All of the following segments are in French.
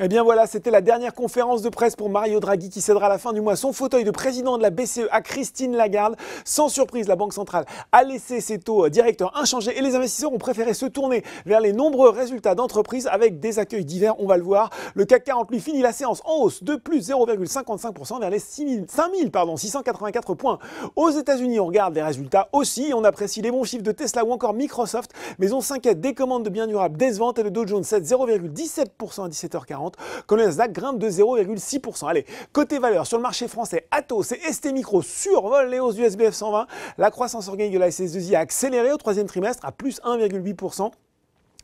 Eh bien voilà, c'était la dernière conférence de presse pour Mario Draghi qui cédera à la fin du mois son fauteuil de président de la BCE à Christine Lagarde. Sans surprise, la Banque centrale a laissé ses taux directeurs inchangés et les investisseurs ont préféré se tourner vers les nombreux résultats d'entreprise avec des accueils divers, on va le voir. Le CAC 40 lui finit la séance en hausse de plus 0,55% vers les 5684 points. Aux États-Unis, on regarde les résultats aussi, on apprécie les bons chiffres de Tesla ou encore Microsoft, mais on s'inquiète des commandes de biens durables décevantes et le Dow Jones cède 0,17% à 17h40. Quand le Nasdaq grimpe de 0,6%. Allez, côté valeur, sur le marché français, Atos et ST Micro survolent les hausses du SBF 120. La croissance organique de la SS2I a accéléré au troisième trimestre à plus 1,8%.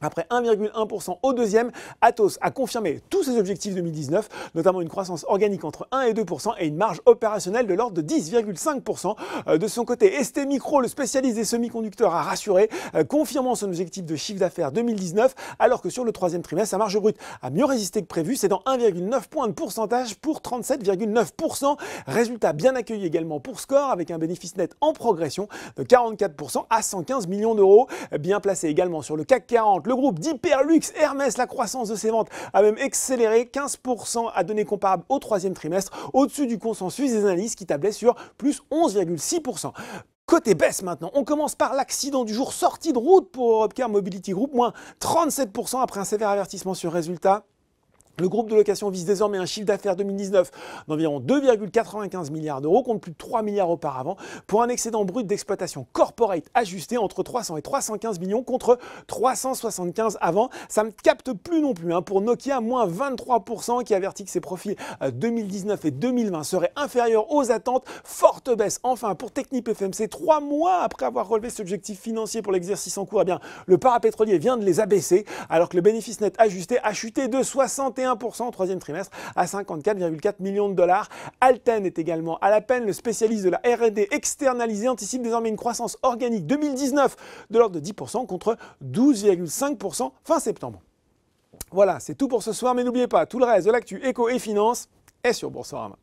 Après 1,1% au deuxième, Atos a confirmé tous ses objectifs 2019, notamment une croissance organique entre 1 et 2% et une marge opérationnelle de l'ordre de 10,5%. De son côté, ST Micro, le spécialiste des semi-conducteurs, a rassuré, confirmant son objectif de chiffre d'affaires 2019, alors que sur le troisième trimestre, sa marge brute a mieux résisté que prévu, c'est dans 1,9 point de pourcentage pour 37,9%. Résultat bien accueilli également pour Score, avec un bénéfice net en progression de 44% à 115 millions d'euros. Bien placé également sur le CAC 40, le groupe d'Hyperlux Hermès, la croissance de ses ventes a même accéléré 15% à données comparables au troisième trimestre, au-dessus du consensus des analystes qui tablaient sur plus 11,6%. Côté baisse maintenant, on commence par l'accident du jour, sortie de route pour Europcar Mobility Group, moins 37% après un sévère avertissement sur résultat. Le groupe de location vise désormais un chiffre d'affaires 2019 d'environ 2,95 milliards d'euros, contre plus de 3 milliards auparavant, pour un excédent brut d'exploitation corporate ajusté entre 300 et 315 millions contre 375 avant. Ça ne capte plus non plus pour Nokia, moins 23%, qui avertit que ses profits 2019 et 2020 seraient inférieurs aux attentes. Forte baisse enfin pour Technip FMC, 3 mois après avoir relevé cet objectif financier pour l'exercice en cours. Eh bien, le parapétrolier vient de les abaisser, alors que le bénéfice net ajusté a chuté de 61% au troisième trimestre à 54,4 millions de dollars. Alten est également à la peine. Le spécialiste de la R&D externalisée anticipe désormais une croissance organique 2019 de l'ordre de 10% contre 12,5% fin septembre. Voilà, c'est tout pour ce soir, mais n'oubliez pas, tout le reste de l'actu éco et finance est sur Boursorama.